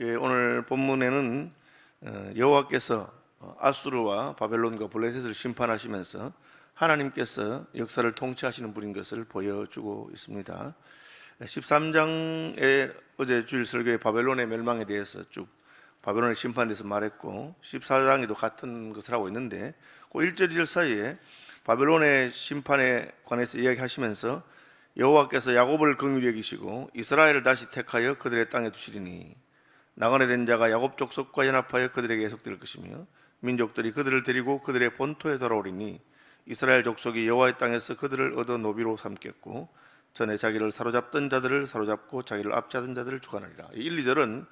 오늘 본문에는 여호와께서 아수르와 바벨론과 블레셋을 심판하시면서 하나님께서 역사를 통치하시는 분인 것을 보여주고 있습니다. 13장에 어제 주일 설교에 바벨론의 멸망에 대해서 쭉 바벨론의 심판에 대해서 말했고, 14장에도 같은 것을 하고 있는데, 그 1절 2절 사이에 바벨론의 심판에 관해서 이야기하시면서 여호와께서 야곱을 긍휼히 여기시고 이스라엘을 다시 택하여 그들의 땅에 두시리니 나그네 된 자가 야곱 족속과 연합하여 그들에게 계속될 것이며 민족들이 그들을 데리고 그들의 본토에 돌아오리니 이스라엘 족속이 여호와의 땅에서 그들을 얻어 노비로 삼겠고 전에 자기를 사로잡던 자들을 사로잡고 자기를 압제하던 자들을 주관하리라. 1, 2절은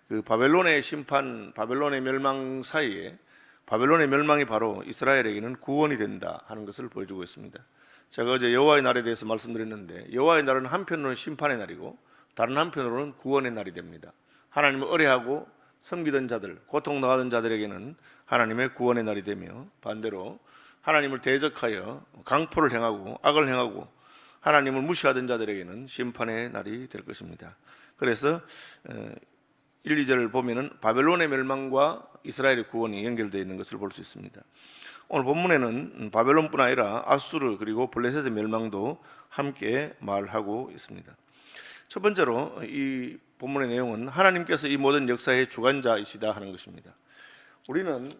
그 바벨론의 심판, 바벨론의 멸망 사이에 바벨론의 멸망이 바로 이스라엘에게는 구원이 된다 하는 것을 보여주고 있습니다. 제가 어제 여호와의 날에 대해서 말씀드렸는데, 여호와의 날은 한편으로는 심판의 날이고 다른 한편으로는 구원의 날이 됩니다. 하나님을 의뢰하고 섬기던 자들, 고통당하던 자들에게는 하나님의 구원의 날이 되며, 반대로 하나님을 대적하여 강포를 행하고 악을 행하고 하나님을 무시하던 자들에게는 심판의 날이 될 것입니다. 그래서 1, 2절을 보면은 바벨론의 멸망과 이스라엘의 구원이 연결되어 있는 것을 볼 수 있습니다. 오늘 본문에는 바벨론뿐 아니라 아수르 그리고 블레셋의 멸망도 함께 말하고 있습니다. 첫 번째로 이 본문의 내용은 하나님께서 이 모든 역사의 주관자이시다 하는 것입니다. 우리는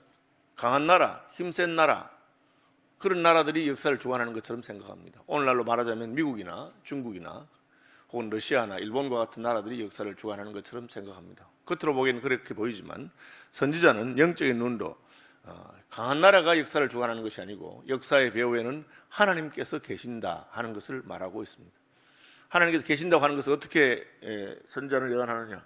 강한 나라, 힘센 나라, 그런 나라들이 역사를 주관하는 것처럼 생각합니다. 오늘날로 말하자면 미국이나 중국이나 혹은 러시아나 일본과 같은 나라들이 역사를 주관하는 것처럼 생각합니다. 겉으로 보기에는 그렇게 보이지만 선지자는 영적인 눈으로 강한 나라가 역사를 주관하는 것이 아니고 역사의 배후에는 하나님께서 계신다 하는 것을 말하고 있습니다. 하나님께서 계신다고 하는 것을 어떻게 선지자를 예언하느냐?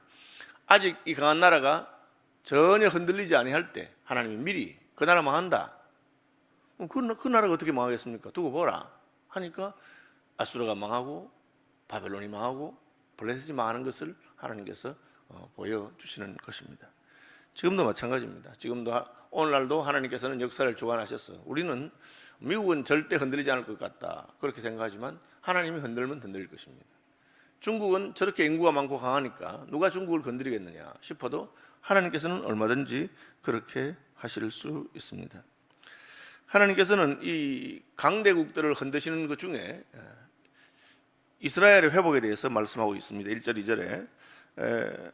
아직 이 강한 나라가 전혀 흔들리지 아니할 때 하나님이 미리 그 나라 망한다. 그 나라가 어떻게 망하겠습니까? 두고 보라 하니까 아수르가 망하고 바벨론이 망하고 블레셋이 망하는 것을 하나님께서 보여주시는 것입니다. 지금도 마찬가지입니다. 지금도 오늘날도 하나님께서는 역사를 주관하셔서 우리는 미국은 절대 흔들리지 않을 것 같다 그렇게 생각하지만 하나님이 흔들면 흔들릴 것입니다. 중국은 저렇게 인구가 많고 강하니까 누가 중국을 건드리겠느냐 싶어도 하나님께서는 얼마든지 그렇게 하실 수 있습니다. 하나님께서는 이 강대국들을 흔드시는 것 중에 이스라엘의 회복에 대해서 말씀하고 있습니다. 1절 2절에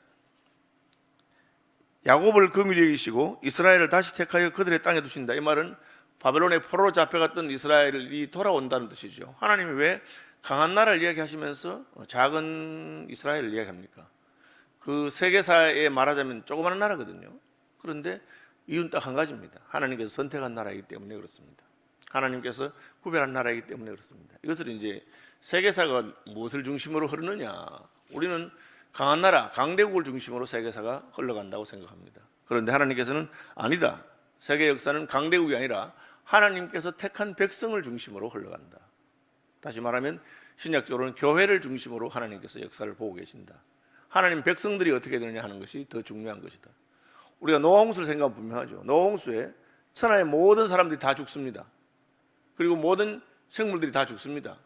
야곱을 긍휼히 여기시고 이스라엘을 다시 택하여 그들의 땅에 두신다. 이 말은 바벨론의 포로로 잡혀갔던 이스라엘이 돌아온다는 뜻이죠. 하나님이 왜 강한 나라를 이야기하시면서 작은 이스라엘을 이야기합니까? 그 세계사에 말하자면 조그마한 나라거든요. 그런데 이유는 딱 한 가지입니다. 하나님께서 선택한 나라이기 때문에 그렇습니다. 하나님께서 구별한 나라이기 때문에 그렇습니다. 이것을 이제 세계사가 무엇을 중심으로 흐르느냐? 우리는 강한 나라, 강대국을 중심으로 세계사가 흘러간다고 생각합니다. 그런데 하나님께서는 아니다. 세계 역사는 강대국이 아니라 하나님께서 택한 백성을 중심으로 흘러간다. 다시 말하면 신약적으로는 교회를 중심으로 하나님께서 역사를 보고 계신다. 하나님 백성들이 어떻게 되느냐 하는 것이 더 중요한 것이다. 우리가 노아 홍수를 생각하면 분명하죠. 노아 홍수에 천하의 모든 사람들이 다 죽습니다. 그리고 모든 생물들이 다 죽습니다.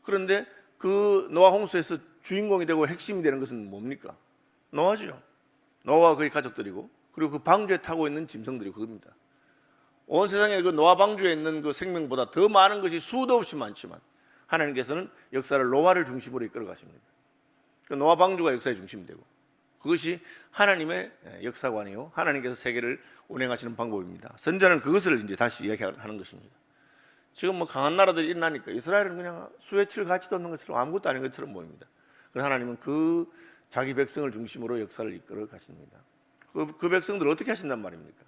그런데 그 노아 홍수에서 주인공이 되고 핵심이 되는 것은 뭡니까? 노아죠. 노아와 그의 가족들이고 그리고 그 방주에 타고 있는 짐승들이 그겁니다. 온 세상에 그 노아 방주에 있는 그 생명보다 더 많은 것이 수도 없이 많지만 하나님께서는 역사를 노아를 중심으로 이끌어 가십니다. 그 노아 방주가 역사의 중심이 되고 그것이 하나님의 역사관이요 하나님께서 세계를 운행하시는 방법입니다. 선지자는 그것을 이제 다시 이야기하는 것입니다. 지금 뭐 강한 나라들이 일어나니까 이스라엘은 그냥 수혜칠 가치도 없는 것처럼 아무것도 아닌 것처럼 보입니다. 그래서 하나님은 그 자기 백성을 중심으로 역사를 이끌어 가십니다. 그 백성들을 어떻게 하신단 말입니까?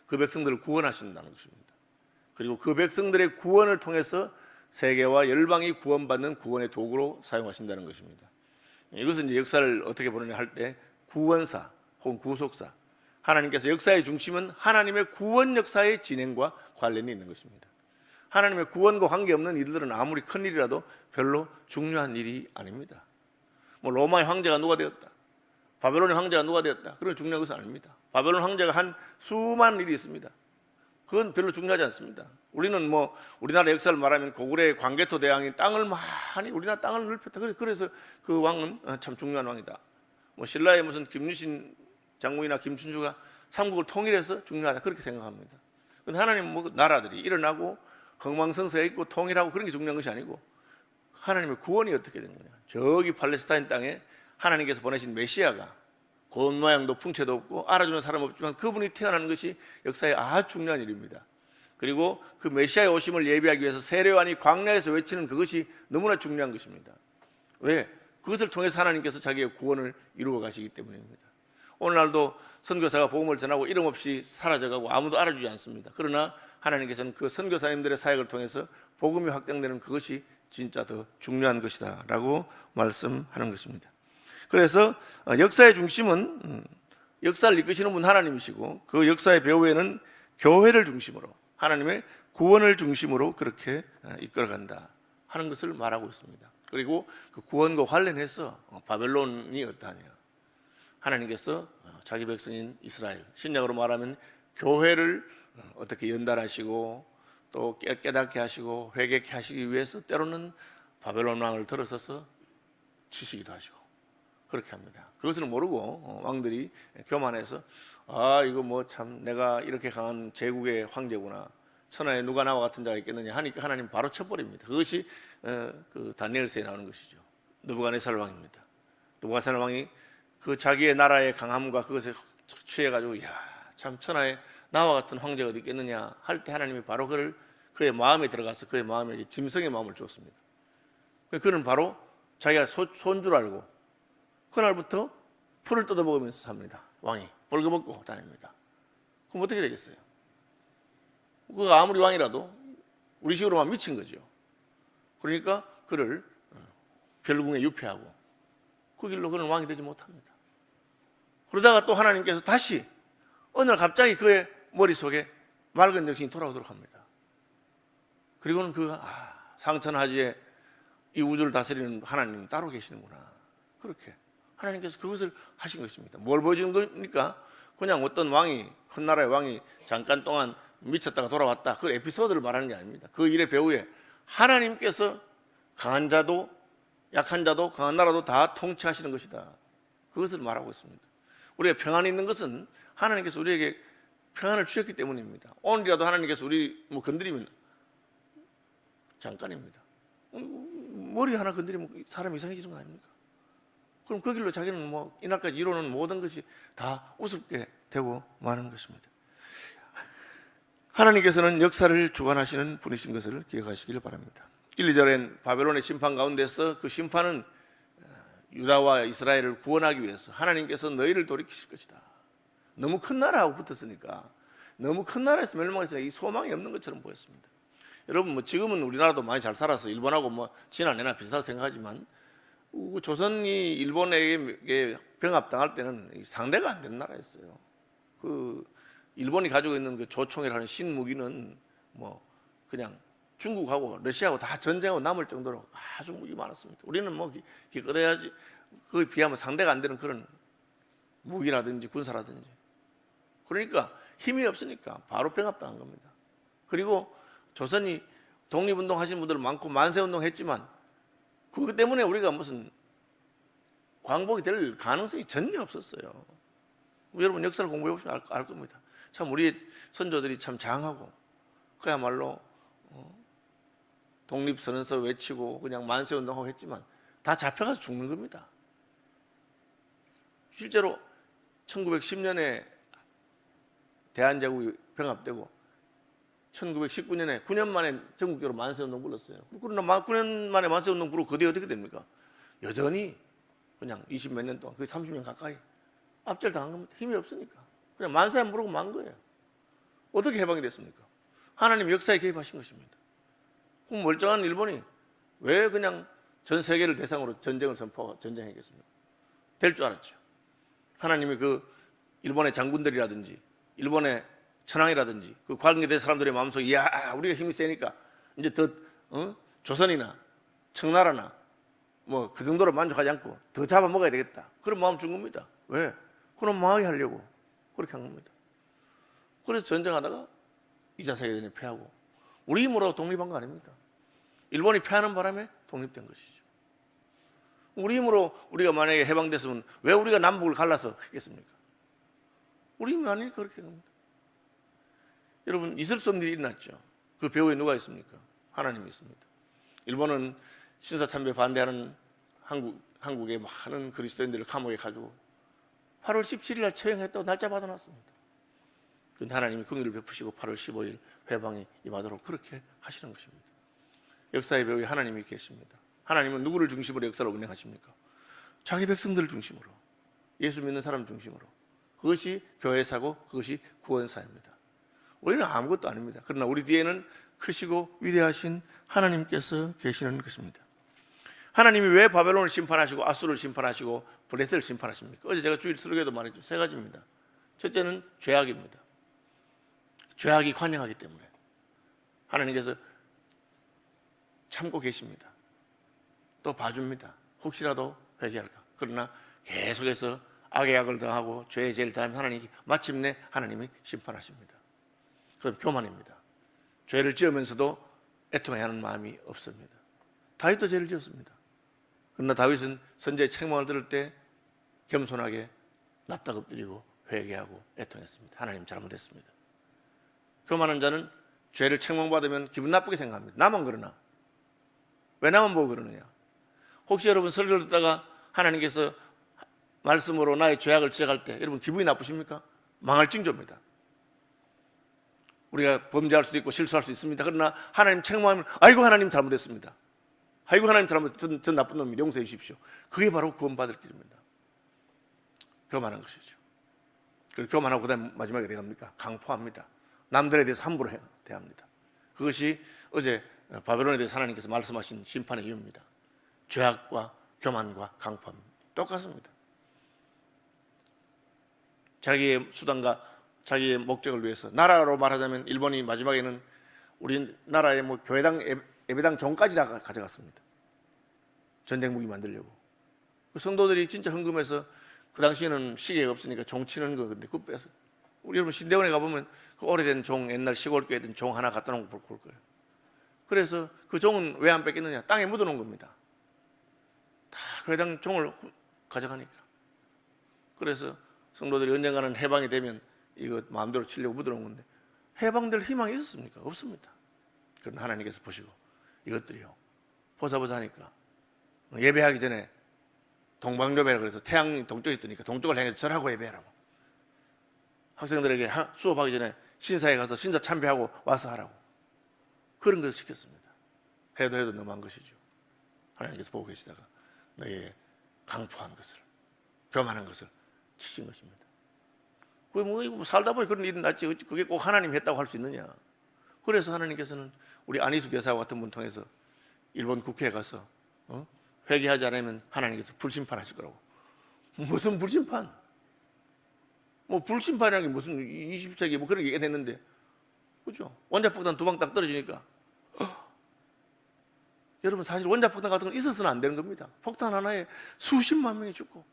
그 백성들을 구원하신다는 것입니다. 그리고 그 백성들의 구원을 통해서 세계와 열방이 구원받는 구원의 도구로 사용하신다는 것입니다. 이것은 이제 역사를 어떻게 보느냐 할 때 구원사 혹은 구속사, 하나님께서 역사의 중심은 하나님의 구원 역사의 진행과 관련이 있는 것입니다. 하나님의 구원과 관계없는 일들은 아무리 큰 일이라도 별로 중요한 일이 아닙니다. 뭐 로마의 황제가 누가 되었다, 바벨론의 황제가 누가 되었다, 그런 중요한 것은 아닙니다. 바벨론 황제가 한 수많은 일이 있습니다. 그건 별로 중요하지 않습니다. 우리는 뭐 우리나라 역사를 말하면 고구려의 광개토 대왕이 땅을 많이 우리나라 땅을 넓혔다. 그래서 그 왕은 참 중요한 왕이다. 뭐 신라의 무슨 김유신 장군이나 김춘추가 삼국을 통일해서 중요하다 그렇게 생각합니다. 근데 하나님은 뭐 나라들이 일어나고 흥망성쇠가 있고 통일하고 그런 게 중요한 것이 아니고 하나님의 구원이 어떻게 된 거냐. 저기 팔레스타인 땅에 하나님께서 보내신 메시아가 곧 모양도 풍채도 없고 알아주는 사람 없지만 그분이 태어나는 것이 역사에 아주 중요한 일입니다. 그리고 그 메시아의 오심을 예비하기 위해서 세례요한이 광야에서 외치는 그것이 너무나 중요한 것입니다. 왜? 그것을 통해서 하나님께서 자기의 구원을 이루어 가시기 때문입니다. 오늘날도 선교사가 복음을 전하고 이름 없이 사라져가고 아무도 알아주지 않습니다. 그러나 하나님께서는 그 선교사님들의 사역을 통해서 복음이 확장되는 그것이 진짜 더 중요한 것이다 라고 말씀하는 것입니다. 그래서 역사의 중심은 역사를 이끄시는 분 하나님이시고 그 역사의 배후에는 교회를 중심으로 하나님의 구원을 중심으로 그렇게 이끌어간다 하는 것을 말하고 있습니다. 그리고 그 구원과 관련해서 바벨론이 어떠하냐, 하나님께서 자기 백성인 이스라엘, 신약으로 말하면 교회를 어떻게 연단하시고 또 깨닫게 하시고 회개케 하시기 위해서 때로는 바벨론 왕을 들어서서 치시기도 하시고 그렇게 합니다. 그것을 모르고 왕들이 교만해서 이거 뭐 참 내가 이렇게 강한 제국의 황제구나, 천하에 누가 나와 같은 자가 있겠느냐 하니까 하나님 바로 쳐버립니다. 그것이 그 다니엘서에 나오는 것이죠. 느부갓네살 왕입니다. 느부갓네살 왕이 그 자기의 나라의 강함과 그것에 취해가지고 참 천하에 나와 같은 황제가 어디 있겠느냐 할 때 하나님이 바로 그의 마음에 들어가서 그의 마음에 짐승의 마음을 주었습니다. 그는 바로 자기가 손 줄 알고 그날부터 풀을 뜯어먹으면서 삽니다. 왕이 벌거벗고 다닙니다. 그럼 어떻게 되겠어요? 그 아무리 왕이라도 우리 식으로만 미친 거죠. 그러니까 그를 별궁에 유폐하고 그 길로 그는 왕이 되지 못합니다. 그러다가 또 하나님께서 다시 어느 날 갑자기 그의 머릿속에 맑은 정신이 돌아오도록 합니다. 그리고는 그가 상천하지에 이 우주를 다스리는 하나님 따로 계시는구나, 그렇게 하나님께서 그것을 하신 것입니다. 뭘 보여주는 겁니까? 그냥 어떤 왕이, 큰 나라의 왕이 잠깐 동안 미쳤다가 돌아왔다, 그 에피소드를 말하는 게 아닙니다. 그 일의 배후에 하나님께서 강한 자도 약한 자도 강한 나라도 다 통치하시는 것이다, 그것을 말하고 있습니다. 우리가 평안이 있는 것은 하나님께서 우리에게 평안을 주셨기 때문입니다. 오늘이라도 하나님께서 우리 건드리면 잠깐입니다. 머리 하나 건드리면 사람 이상해지는 거 아닙니까? 그럼 그 길로 자기는 이날까지 이루는 모든 것이 다 우습게 되고 마는 것입니다. 하나님께서는 역사를 주관하시는 분이신 것을 기억하시길 바랍니다. 1, 2절엔 바벨론의 심판 가운데서 그 심판은 유다와 이스라엘을 구원하기 위해서 하나님께서 너희를 돌이키실 것이다. 너무 큰 나라하고 붙었으니까, 너무 큰 나라에서 멸망했으니까 이 소망이 없는 것처럼 보였습니다. 여러분 지금은 우리나라도 많이 잘 살아서 일본하고 지난해나 비슷하다고 생각하지만 조선이 일본에게 병합당할 때는 상대가 안 되는 나라였어요. 그 일본이 가지고 있는 그 조총이라는 신무기는 그냥 중국하고 러시아하고 다 전쟁하고 남을 정도로 아주 무기 많았습니다. 우리는 기껏해야지 그에 비하면 상대가 안 되는 그런 무기라든지 군사라든지. 그러니까 힘이 없으니까 바로 병합당한 겁니다. 그리고 조선이 독립운동 하신 분들 많고 만세운동 했지만 그것 때문에 우리가 무슨 광복이 될 가능성이 전혀 없었어요. 여러분 역사를 공부해 보시면 알 겁니다. 참 우리 선조들이 참 장하고 그야말로 독립선언서 외치고 그냥 만세운동하고 했지만 다 잡혀가서 죽는 겁니다. 실제로 1910년에 대한제국이 병합되고 1919년에 9년 만에 전국적으로 만세운동 불렀어요. 그러나 9년 만에 만세운동 부르고 그 뒤에 어떻게 됩니까? 여전히 그냥 20몇 년 동안, 거의 30년 가까이 압절당한 겁니다. 힘이 없으니까 그냥 만세만 부르고 만 거예요. 어떻게 해방이 됐습니까? 하나님 역사에 개입하신 것입니다. 그럼 멀쩡한 일본이 왜 그냥 전 세계를 대상으로 전쟁을 선포하고 전쟁했겠습니까? 될 줄 알았죠. 하나님이 그 일본의 장군들이라든지 일본의 천황이라든지 그 관계된 사람들의 마음속에 우리가 힘이 세니까 이제 더 조선이나 청나라나 그 정도로 만족하지 않고 더 잡아먹어야 되겠다, 그런 마음 준 겁니다. 왜? 그럼 망하게 하려고 그렇게 한 겁니다. 그래서 전쟁하다가 2차 세계대전에 패하고 우리 힘으로 독립한 거 아닙니다. 일본이 패하는 바람에 독립된 것이죠. 우리 힘으로 우리가 만약에 해방됐으면 왜 우리가 남북을 갈라서 했겠습니까? 우리만이 그렇게 된 겁니다. 여러분, 있을 수 없는 일이 일어났죠. 그 배후에 누가 있습니까? 하나님이 있습니다. 일본은 신사참배 반대하는 한국의 많은 그리스도인들을 감옥에 가지고 8월 17일 날 처형했다고 날짜 받아놨습니다. 그런데 하나님이 긍휼을 베푸시고 8월 15일 회방이 임하도록 그렇게 하시는 것입니다. 역사의 배후에 하나님이 계십니다. 하나님은 누구를 중심으로 역사를 운행하십니까? 자기 백성들을 중심으로, 예수 믿는 사람 중심으로. 그것이 교회사고 그것이 구원사입니다. 우리는 아무것도 아닙니다. 그러나 우리 뒤에는 크시고 위대하신 하나님께서 계시는 것입니다. 하나님이 왜 바벨론을 심판하시고 아수르를 심판하시고 블레셋을 심판하십니까? 어제 제가 주일 설교에도 말했죠. 세 가지입니다. 첫째는 죄악입니다. 죄악이 관영하기 때문에 하나님께서 참고 계십니다. 또 봐줍니다. 혹시라도 회개할까. 그러나 계속해서 악의 악을 더하고 죄의 죄를 더하면 하나님이 마침내 하나님이 심판하십니다. 그럼 교만입니다. 죄를 지으면서도 애통해야 하는 마음이 없습니다. 다윗도 죄를 지었습니다. 그러나 다윗은 선지자의 책망을 들을 때 겸손하게 납작 엎드리고 회개하고 애통했습니다. 하나님 잘못했습니다. 교만한 자는 죄를 책망받으면 기분 나쁘게 생각합니다. 나만 그러나? 왜 나만 보고 그러느냐? 혹시 여러분 설교를 듣다가 하나님께서 말씀으로 나의 죄악을 지적할 때 여러분 기분이 나쁘십니까? 망할 징조입니다. 우리가 범죄할 수도 있고 실수할 수 있습니다. 그러나 하나님 책망하면 아이고 하나님 잘못했습니다. 아이고 하나님 잘못했습니다. 전 나쁜 놈이 용서해 주십시오. 그게 바로 구원받을 길입니다. 교만한 것이죠. 그리고 교만하고 그다음 마지막에 어디 갑니까? 강포합니다. 남들에 대해서 함부로 대합니다. 그것이 어제 바벨론에 대해서 하나님께서 말씀하신 심판의 이유입니다. 죄악과 교만과 강포합니다. 똑같습니다. 자기의 수단과 자기의 목적을 위해서, 나라로 말하자면 일본이 마지막에는 우리나라의 교회당 예배당 종까지 다 가져갔습니다. 전쟁 무기 만들려고. 그 성도들이 진짜 헌금해서, 그 당시에는 시계가 없으니까 종 치는 거, 근데 그거 빼서. 우리 여러분 신대원에 가보면 그 오래된 종, 옛날 시골교회 있던 종 하나 갖다 놓은 거 볼 거예요. 그래서 그 종은 왜 안 뺏겼느냐? 땅에 묻어 놓은 겁니다. 다 교회당 종을 가져가니까. 그래서 성도들이 언젠가는 해방이 되면 이거 마음대로 치려고 묻어 놓은 건데, 해방될 희망이 있었습니까? 없습니다. 그러나 하나님께서 보시고 이것들이요, 보자 하니까 예배하기 전에 동방요배라 그래서 태양이 동쪽에 뜨니까 동쪽을 향해서 절하고 예배하라고, 학생들에게 수업하기 전에 신사에 가서 신사 참배하고 와서 하라고, 그런 것을 시켰습니다. 해도 너무한 것이죠. 하나님께서 보고 계시다가 너의 강포한 것을, 교만한 것을 치신 것입니다. 그게 살다 보니 그런 일이 났지, 그게 꼭 하나님이 했다고 할 수 있느냐. 그래서 하나님께서는 우리 안희숙 여사 같은 분 통해서 일본 국회에 가서 회개하지 않으면 하나님께서 불심판하실 거라고. 무슨 불심판? 불심판이라는 게 무슨 20세기 그런 얘기가 됐는데, 그죠? 원자폭탄 2방 딱 떨어지니까 여러분, 사실 원자폭탄 같은 건 있어서는 안 되는 겁니다. 폭탄 하나에 수십만 명이 죽고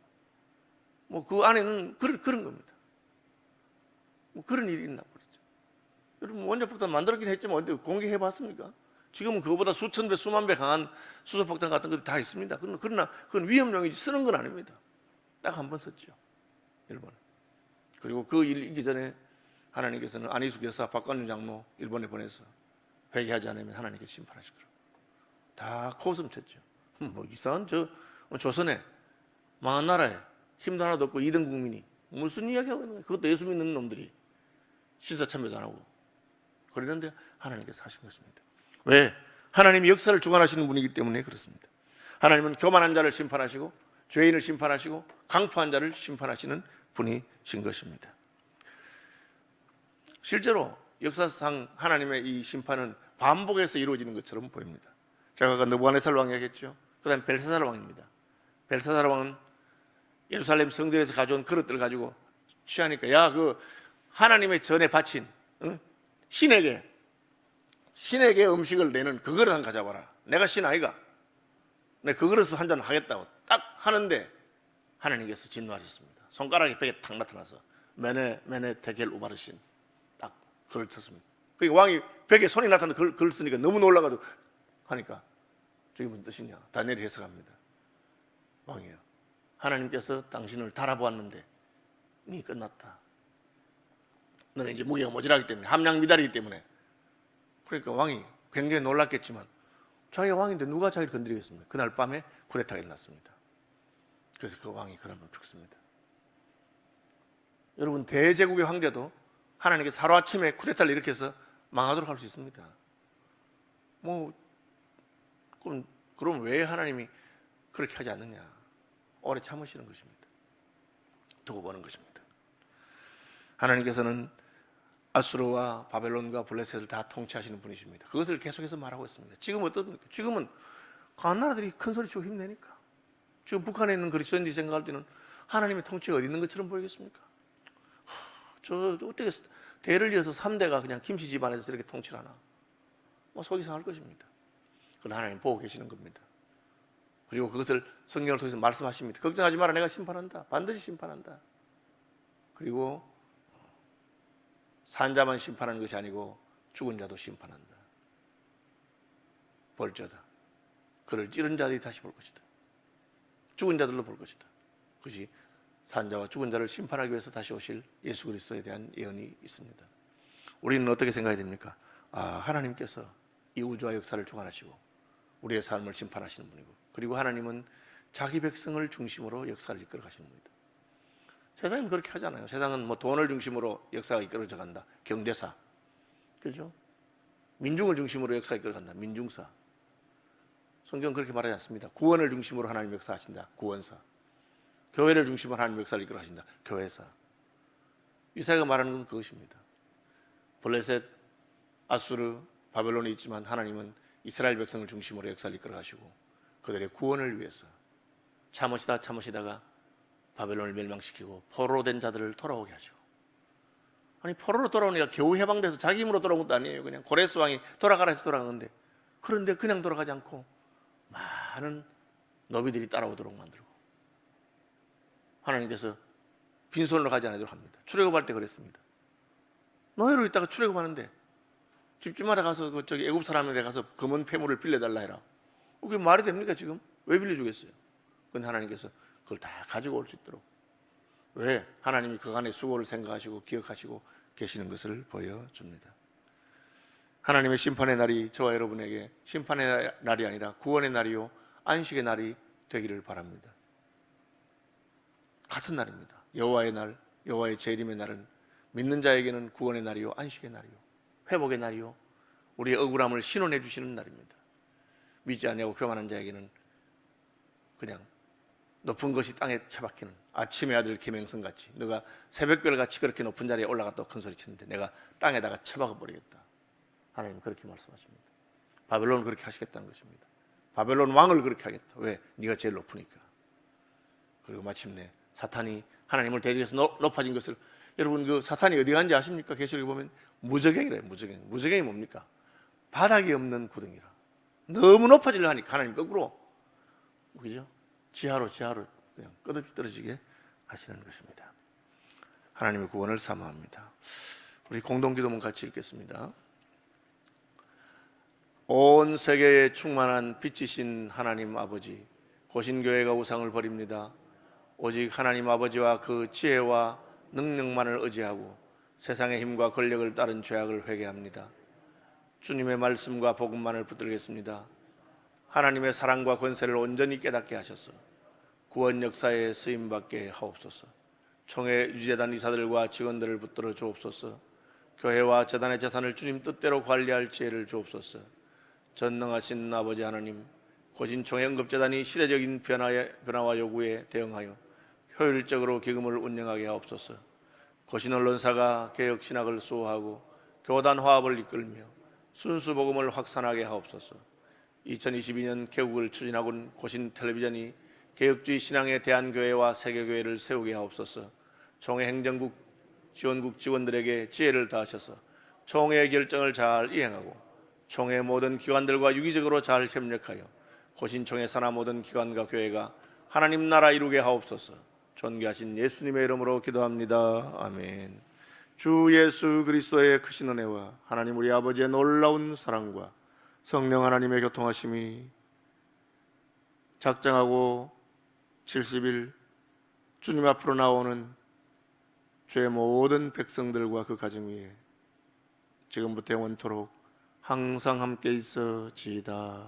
그 안에는 그런 겁니다. 그런 일이 있나 버리죠. 여러분, 원자폭탄 만들었긴 했지만 언제 공개해봤습니까? 지금은 그거보다 수천 배, 수만 배 강한 수소폭탄 같은 것들이 다 있습니다. 그러나 그건 위험용이지 쓰는 건 아닙니다. 딱 한 번 썼죠, 일본. 그리고 그 일 있기 전에 하나님께서는 안희숙 여사, 박관준 장로 일본에 보내서 회개하지 않으면 하나님께서 심판하실 거라고. 다 코웃음 쳤죠. 이상한 조선에 망한 나라에 힘도 하나도 없고 2등 국민이 무슨 이야기하고 있는 거예요? 그것도 예수 믿는 놈들이 신사 참여도 안 하고 그랬는데 하나님께서 하신 것입니다. 왜? 하나님이 역사를 주관하시는 분이기 때문에 그렇습니다. 하나님은 교만한 자를 심판하시고 죄인을 심판하시고 강포한 자를 심판하시는 분이신 것입니다. 실제로 역사상 하나님의 이 심판은 반복해서 이루어지는 것처럼 보입니다. 제가 아까 느부갓네살 왕 이야기했죠. 그 다음에 벨사살 왕입니다. 벨사살 왕은 예루살렘 성전에서 가져온 그릇들을 가지고 취하니까, 야, 그 하나님의 전에 바친 신에게 음식을 내는 그 그릇 한 가져와라. 내가 신 아이가, 내가 그 그릇을 한 잔 하겠다고 딱 하는데 하나님께서 진노하셨습니다. 손가락이 벽에 탁 나타나서 메네 테겔 우바르신 딱 글을 쳤습니다. 그러니까 왕이 벽에 손이 나타나서 글을 쓰니까 너무 놀라가지고 하니까, 저게 무슨 뜻이냐? 다니엘이 해석합니다. 왕이요, 하나님께서 당신을 달아보았는데 니 끝났다. 너는 이제 무게가 모자라기 때문에, 함량 미달이기 때문에. 그러니까 왕이 굉장히 놀랐겠지만 자기가 왕인데 누가 자기를 건드리겠습니까? 그날 밤에 쿠데타가 일어났습니다. 그래서 그 왕이 그날로 죽습니다. 여러분, 대제국의 황제도 하나님께서 하루아침에 쿠데타를 일으켜서 망하도록 할 수 있습니다. 그럼 왜 하나님이 그렇게 하지 않느냐? 오래 참으시는 것입니다. 두고 보는 것입니다. 하나님께서는 아수르와 바벨론과 블레셋을 다 통치하시는 분이십니다. 그것을 계속해서 말하고 있습니다. 지금 어떻습니까? 지금은 강한 나라들이 큰 소리 치고 힘내니까. 지금 북한에 있는 그리스도인들이 생각할 때는 하나님의 통치가 어디 있는 것처럼 보이겠습니까? 저 어떻게 대를 이어서 3대가 그냥 김씨 집안에서 이렇게 통치를 하나? 속이 상할 것입니다. 그러나 하나님 보고 계시는 겁니다. 그리고 그것을 성경을 통해서 말씀하십니다. 걱정하지 마라, 내가 심판한다. 반드시 심판한다. 그리고 산자만 심판하는 것이 아니고 죽은 자도 심판한다. 벌저다. 그를 찌른 자들이 다시 볼 것이다. 죽은 자들로 볼 것이다. 그것이 산자와 죽은 자를 심판하기 위해서 다시 오실 예수 그리스도에 대한 예언이 있습니다. 우리는 어떻게 생각해야 됩니까? 하나님께서 이 우주와 역사를 주관하시고 우리의 삶을 심판하시는 분이고, 그리고 하나님은 자기 백성을 중심으로 역사를 이끌어 가시는 분이다. 세상은 그렇게 하잖아요. 세상은 돈을 중심으로 역사가 이끌어져 간다. 경제사. 그죠? 민중을 중심으로 역사가 이끌어 간다. 민중사. 성경은 그렇게 말하지 않습니다. 구원을 중심으로 하나님 역사하신다. 구원사. 교회를 중심으로 하나님 역사를 이끌어 가신다. 교회사. 이사야가 말하는 것은 그것입니다. 블레셋, 아수르, 바벨론이 있지만 하나님은 이스라엘 백성을 중심으로 역사를 이끌어 가시고 그들의 구원을 위해서 참으시다가 바벨론을 멸망시키고 포로로 된 자들을 돌아오게 하시고, 아니 포로로 돌아오니까 겨우 해방돼서 자기 힘으로 돌아온 것도 아니에요. 그냥 고레스 왕이 돌아가라 해서 돌아가는데, 그런데 그냥 돌아가지 않고 많은 노비들이 따라오도록 만들고 하나님께서 빈손으로 가지 않도록 합니다. 출애굽할 때 그랬습니다. 노예로 있다가 출애굽하는데 집집마다 가서 애굽 사람한테 가서 검은 폐물을 빌려달라 해라. 그게 말이 됩니까 지금? 왜 빌려주겠어요? 그런데 하나님께서 그걸 다 가지고 올 수 있도록, 왜? 하나님이 그간의 수고를 생각하시고 기억하시고 계시는 것을 보여줍니다. 하나님의 심판의 날이 저와 여러분에게 심판의 날이 아니라 구원의 날이요 안식의 날이 되기를 바랍니다. 같은 날입니다. 여호와의 날, 여호와의 재림의 날은 믿는 자에게는 구원의 날이요 안식의 날이요 회복의 날이요 우리의 억울함을 신원해 주시는 날입니다. 믿지 아니하고 교만한 자에게는 그냥 높은 것이 땅에 처박히는 아침의 아들 김행성같이, 너가 새벽별같이 그렇게 높은 자리에 올라갔다 큰 소리 치는데 내가 땅에다가 처박아 버리겠다. 하나님은 그렇게 말씀하십니다. 바벨론은 그렇게 하시겠다는 것입니다. 바벨론 왕을 그렇게 하겠다. 왜? 네가 제일 높으니까. 그리고 마침내 사탄이 하나님을 대적해서 높아진 것을, 여러분 그 사탄이 어디 갔는지 아십니까? 계시록에 보면 무저갱이래요. 무저갱이 뭡니까? 바닥이 없는 구덩이라. 너무 높아지려 하니까 하나님 거꾸로, 그죠? 지하로 그냥 끝없이 떨어지게 하시는 것입니다. 하나님의 구원을 사모합니다. 우리 공동기도문 같이 읽겠습니다. 온 세계에 충만한 빛이신 하나님 아버지, 고신교회가 우상을 버립니다. 오직 하나님 아버지와 그 지혜와 능력만을 의지하고 세상의 힘과 권력을 따른 죄악을 회개합니다. 주님의 말씀과 복음만을 붙들겠습니다. 하나님의 사랑과 권세를 온전히 깨닫게 하셔서 구원 역사에 쓰임받게 하옵소서. 총회 유재단 이사들과 직원들을 붙들어 주옵소서. 교회와 재단의 재산을 주님 뜻대로 관리할 지혜를 주옵소서. 전능하신 아버지 하나님, 고진총회 응급재단이 시대적인 변화와 요구에 대응하여 효율적으로 기금을 운영하게 하옵소서. 고신 언론사가 개혁 신학을 수호하고 교단 화합을 이끌며 순수 복음을 확산하게 하옵소서. 2022년 개국을 추진하고 있는 고신 텔레비전이 개혁주의 신앙의 대한교회와 세계교회를 세우게 하옵소서. 총회 행정국 지원국 직원들에게 지혜를 다하셔서 총회의 결정을 잘 이행하고 총회 모든 기관들과 유기적으로 잘 협력하여 고신총회 산하 모든 기관과 교회가 하나님 나라 이루게 하옵소서. 존귀하신 예수님의 이름으로 기도합니다. 아멘. 주 예수 그리스도의 크신 은혜와 하나님 우리 아버지의 놀라운 사랑과 성령 하나님의 교통하심이 작정하고 70일 주님 앞으로 나오는 주의 모든 백성들과 그 가정 위에 지금부터 영원토록 항상 함께 있어지이다.